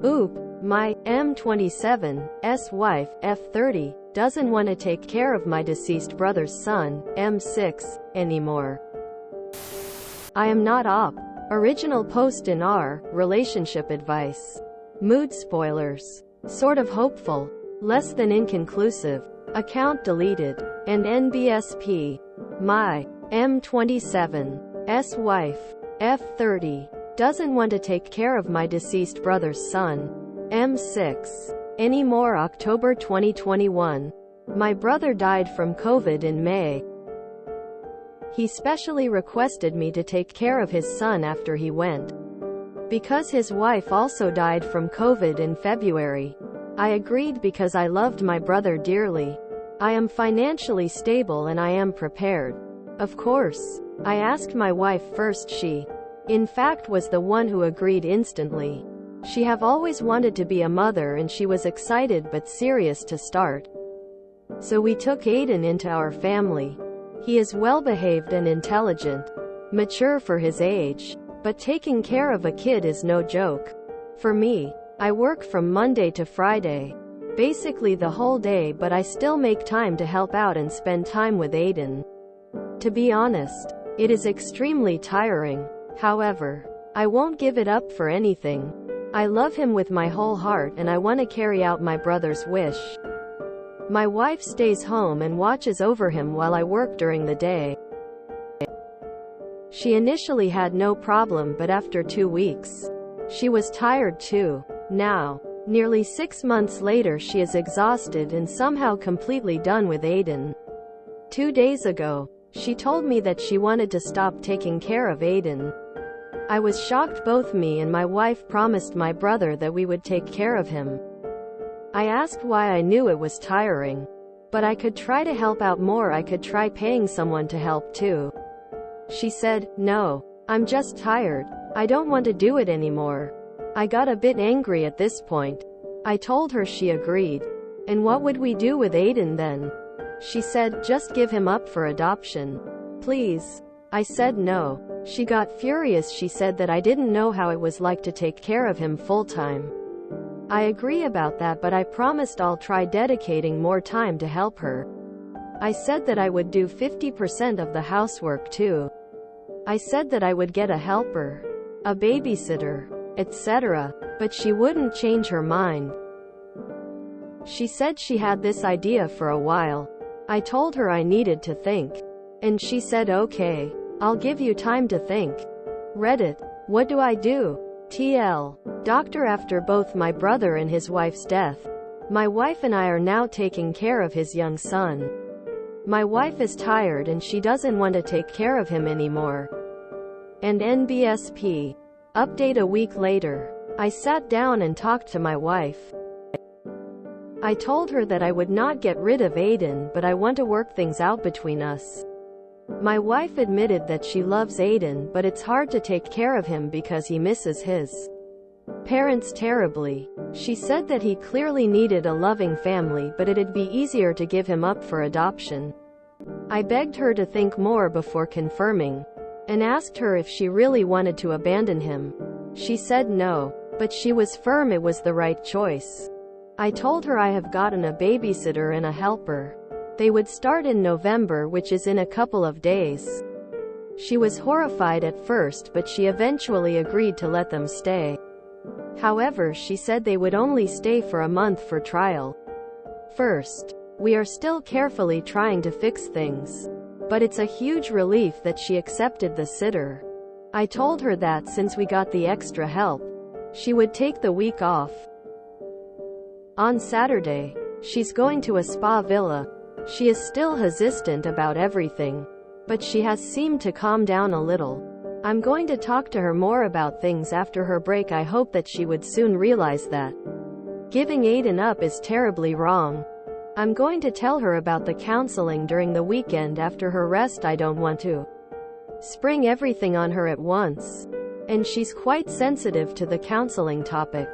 Oop, my M27's wife, F30, doesn't want to take care of my deceased brother's son, M6, anymore. I am not op. Original post in R, relationship advice. Mood spoilers. Sort of hopeful. Less than inconclusive. Account deleted. And NBSP. My M27's wife, F30, doesn't want to take care of my deceased brother's son, M6, anymore. October 2021. My brother died from COVID in May. He specially requested me to take care of his son after he went. Because his wife also died from COVID in February. I agreed because I loved my brother dearly. I am financially stable and I am prepared. Of course. I asked my wife first. She, in fact, was the one who agreed instantly. She have always wanted to be a mother and she was excited but serious to start. So we took Aiden into our family. He is well-behaved and intelligent, mature for his age, but taking care of a kid is no joke. For me, I work from Monday to Friday, basically the whole day, but I still make time to help out and spend time with Aiden. To be honest, it is extremely tiring. However, I won't give it up for anything. I love him with my whole heart and I want to carry out my brother's wish. My wife stays home and watches over him while I work during the day. She initially had no problem, but after 2 weeks, she was tired too. Now, nearly 6 months later, she is exhausted and somehow completely done with Aiden. 2 days ago, she told me that she wanted to stop taking care of Aiden. I was shocked. Both me and my wife promised my brother that we would take care of him. I asked why. I knew it was tiring, but I could try to help out more. I could try paying someone to help too. She said, "No, I'm just tired. I don't want to do it anymore." I got a bit angry at this point. I told her. She agreed. And what would we do with Aiden then? She said, "Just give him up for adoption. Please." I said no. She got furious. She said that I didn't know how it was like to take care of him full-time. I agree about that, but I promised I'll try dedicating more time to help her. I said that I would do 50% of the housework too. I said that I would get a helper, a babysitter, etc. But she wouldn't change her mind. She said she had this idea for a while. I told her I needed to think. And she said, "Okay, I'll give you time to think." Reddit. What do I do? TL. Doctor. After both my brother and his wife's death, my wife and I are now taking care of his young son. My wife is tired and she doesn't want to take care of him anymore. And NBSP. Update. A week later, I sat down and talked to my wife. I told her that I would not get rid of Aiden, but I want to work things out between us. My wife admitted that she loves Aiden, but it's hard to take care of him because he misses his parents terribly. She said that he clearly needed a loving family, but it'd be easier to give him up for adoption. I begged her to think more before confirming, and asked her if she really wanted to abandon him. She said no, but she was firm it was the right choice. I told her I have gotten a babysitter and a helper. They would start in November, which is in a couple of days. She was horrified at first, but she eventually agreed to let them stay. However, she said they would only stay for a month for trial. First, we are still carefully trying to fix things. But it's a huge relief that she accepted the sitter. I told her that since we got the extra help, she would take the week off. On Saturday, she's going to a spa villa. She is still hesitant about everything, but she has seemed to calm down a little. I'm going to talk to her more about things after her break. I hope that she would soon realize that giving Aiden up is terribly wrong. I'm going to tell her about the counseling during the weekend after her rest. I don't want to spring everything on her at once, and she's quite sensitive to the counseling topic.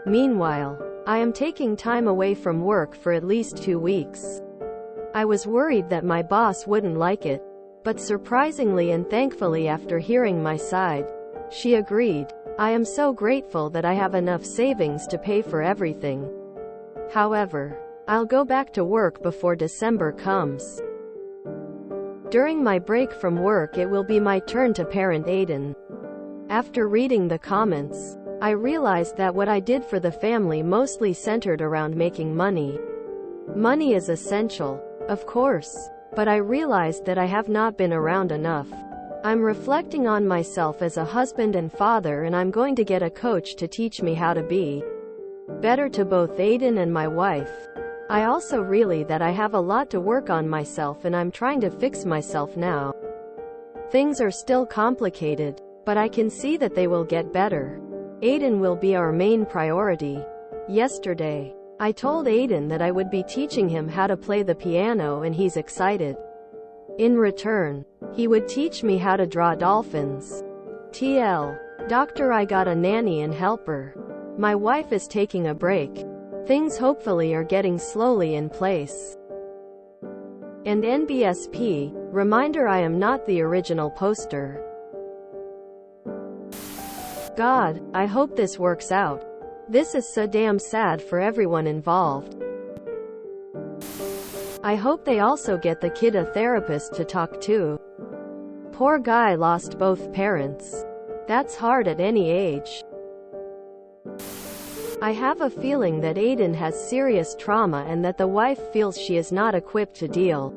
Meanwhile, I am taking time away from work for at least 2 weeks. I was worried that my boss wouldn't like it, but surprisingly and thankfully, after hearing my side, she agreed. I am so grateful that I have enough savings to pay for everything. However, I'll go back to work before December comes. During my break from work it will be my turn to parent Aiden. After reading the comments, I realized that what I did for the family mostly centered around making money. Money is essential, of course, but I realized that I have not been around enough. I'm reflecting on myself as a husband and father, and I'm going to get a coach to teach me how to be better to both Aiden and my wife. I also realize that I have a lot to work on myself, and I'm trying to fix myself now. Things are still complicated, but I can see that they will get better. Aiden will be our main priority. Yesterday, I told Aiden that I would be teaching him how to play the piano, and he's excited. In return, he would teach me how to draw dolphins. TL. Doctor, I got a nanny and helper. My wife is taking a break. Things hopefully are getting slowly in place. And NBSP, reminder, I am not the original poster. God, I hope this works out. This is so damn sad for everyone involved. I hope they also get the kid a therapist to talk to. Poor guy lost both parents. That's hard at any age. I have a feeling that Aiden has serious trauma and that the wife feels she is not equipped to deal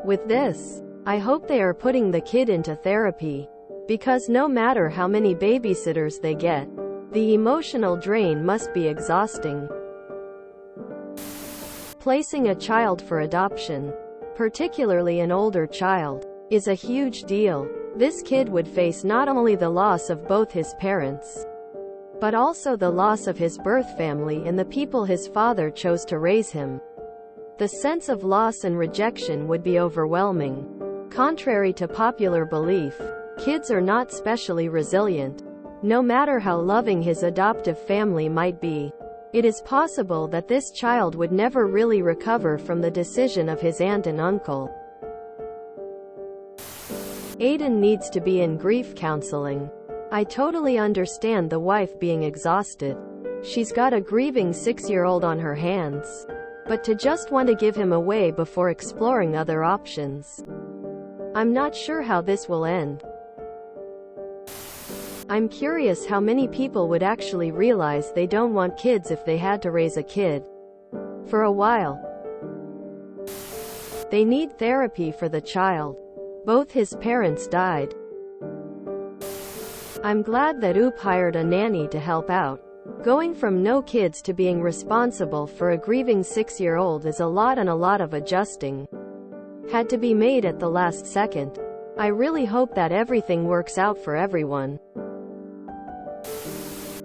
with this. I hope they are putting the kid into therapy, because no matter how many babysitters they get, the emotional drain must be exhausting. Placing a child for adoption, particularly an older child, is a huge deal. This kid would face not only the loss of both his parents, but also the loss of his birth family and the people his father chose to raise him. The sense of loss and rejection would be overwhelming. Contrary to popular belief, kids are not specially resilient. No matter how loving his adoptive family might be, it is possible that this child would never really recover from the decision of his aunt and uncle. Aiden needs to be in grief counseling. I totally understand the wife being exhausted. She's got a grieving 6-year-old on her hands. But to just want to give him away before exploring other options. I'm not sure how this will end. I'm curious how many people would actually realize they don't want kids if they had to raise a kid. For a while, they need therapy for the child. Both his parents died. I'm glad that Oop hired a nanny to help out. Going from no kids to being responsible for a grieving 6-year-old is a lot, and a lot of adjusting had to be made at the last second. I really hope that everything works out for everyone.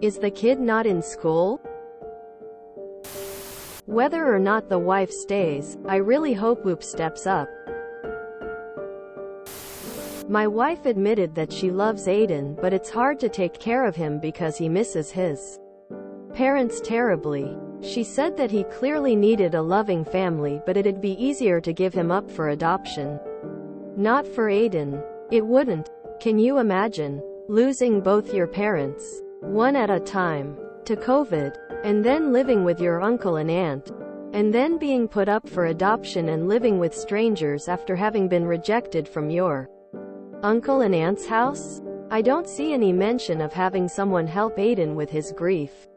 Is the kid not in school? Whether or not the wife stays, I really hope Oop steps up. My wife admitted that she loves Aiden, but it's hard to take care of him because he misses his parents terribly. She said that he clearly needed a loving family, but it'd be easier to give him up for adoption. Not for Aiden. It wouldn't. Can you imagine losing both your parents, one at a time, to COVID, and then living with your uncle and aunt, and then being put up for adoption and living with strangers after having been rejected from your uncle and aunt's house? I don't see any mention of having someone help Aiden with his grief,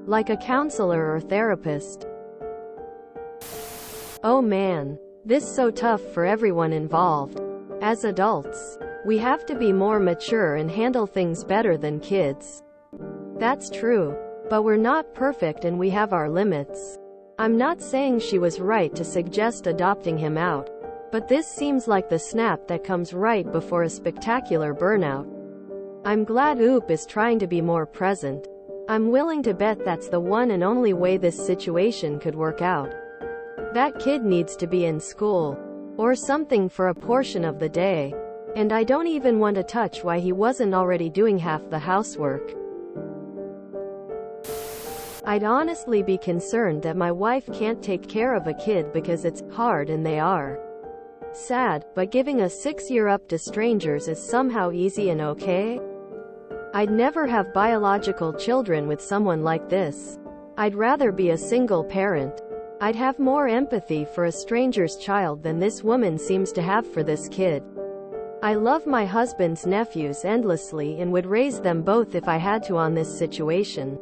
like a counselor or therapist. Oh man, this is so tough for everyone involved. As adults, we have to be more mature and handle things better than kids. That's true. But we're not perfect and we have our limits. I'm not saying she was right to suggest adopting him out, but this seems like the snap that comes right before a spectacular burnout. I'm glad Oop is trying to be more present. I'm willing to bet that's the one and only way this situation could work out. That kid needs to be in school, or something for a portion of the day. And I don't even want to touch why he wasn't already doing half the housework. I'd honestly be concerned that my wife can't take care of a kid because it's hard and they are sad, but giving a 6-year up to strangers is somehow easy and okay? I'd never have biological children with someone like this. I'd rather be a single parent. I'd have more empathy for a stranger's child than this woman seems to have for this kid. I love my husband's nephews endlessly and would raise them both if I had to on this situation.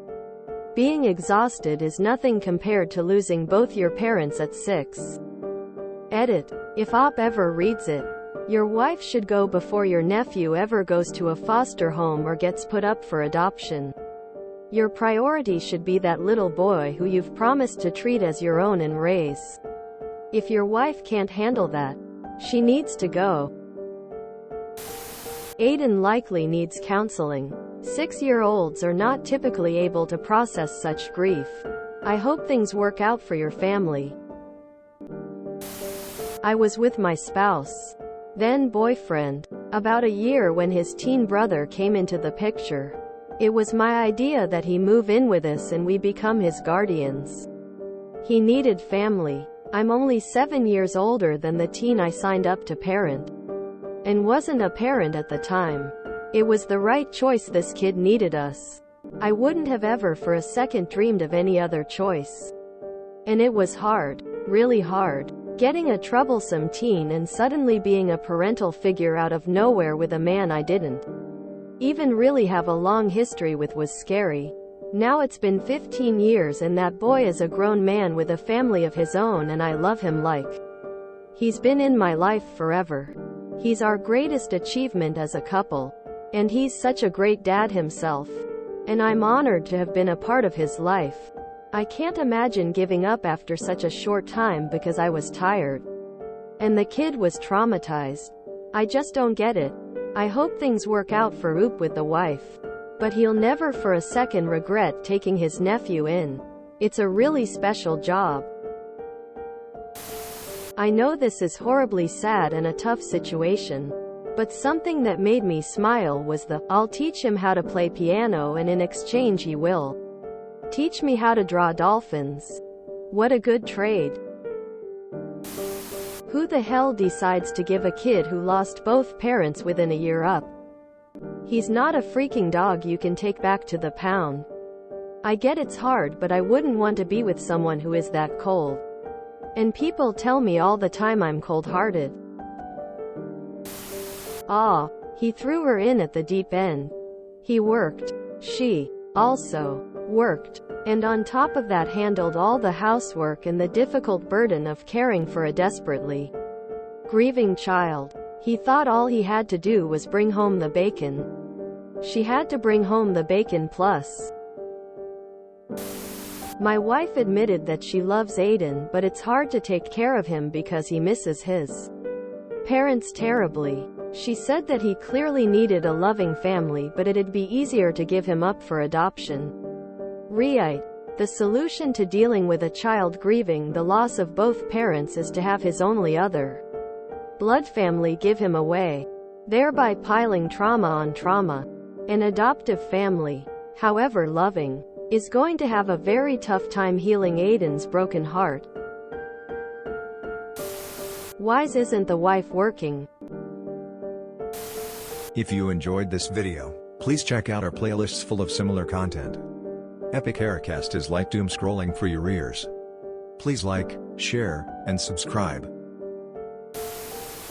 Being exhausted is nothing compared to losing both your parents at 6. Edit. If Op ever reads it, your wife should go before your nephew ever goes to a foster home or gets put up for adoption. Your priority should be that little boy who you've promised to treat as your own and raise. If your wife can't handle that, she needs to go. Aiden likely needs counseling. 6-year-olds are not typically able to process such grief. I hope things work out for your family. I was with my spouse, then boyfriend, about a year when his teen brother came into the picture. It was my idea that he move in with us and we become his guardians. He needed family. I'm only 7 years older than the teen I signed up to parent, and wasn't a parent at the time. It was the right choice. This kid needed us. I wouldn't have ever for a second dreamed of any other choice. And it was hard, really hard. Getting a troublesome teen and suddenly being a parental figure out of nowhere with a man I didn't even really have a long history with was scary. Now it's been 15 years and that boy is a grown man with a family of his own and I love him like he's been in my life forever. He's our greatest achievement as a couple. And he's such a great dad himself. And I'm honored to have been a part of his life. I can't imagine giving up after such a short time because I was tired. And the kid was traumatized. I just don't get it. I hope things work out for Oop with the wife. But he'll never for a second regret taking his nephew in. It's a really special job. I know this is horribly sad and a tough situation. But something that made me smile was the, I'll teach him how to play piano and in exchange he will teach me how to draw dolphins. What a good trade. Who the hell decides to give a kid who lost both parents within a year up? He's not a freaking dog you can take back to the pound. I get it's hard, but I wouldn't want to be with someone who is that cold. And people tell me all the time I'm cold-hearted. Ah, he threw her in at the deep end. He worked. She also worked. And on top of that handled all the housework and the difficult burden of caring for a desperately grieving child. He thought all he had to do was bring home the bacon. She had to bring home the bacon plus. My wife admitted that she loves Aiden, but it's hard to take care of him because he misses his parents terribly. She said that he clearly needed a loving family, but it'd be easier to give him up for adoption. Right. The solution to dealing with a child grieving the loss of both parents is to have his only other blood family give him away, thereby piling trauma on trauma. An adoptive family, however loving, is going to have a very tough time healing Aiden's broken heart. Why isn't the wife working? If you enjoyed this video, please check out our playlists full of similar content. Epic Haircast is like doom scrolling for your ears. Please like, share, and subscribe.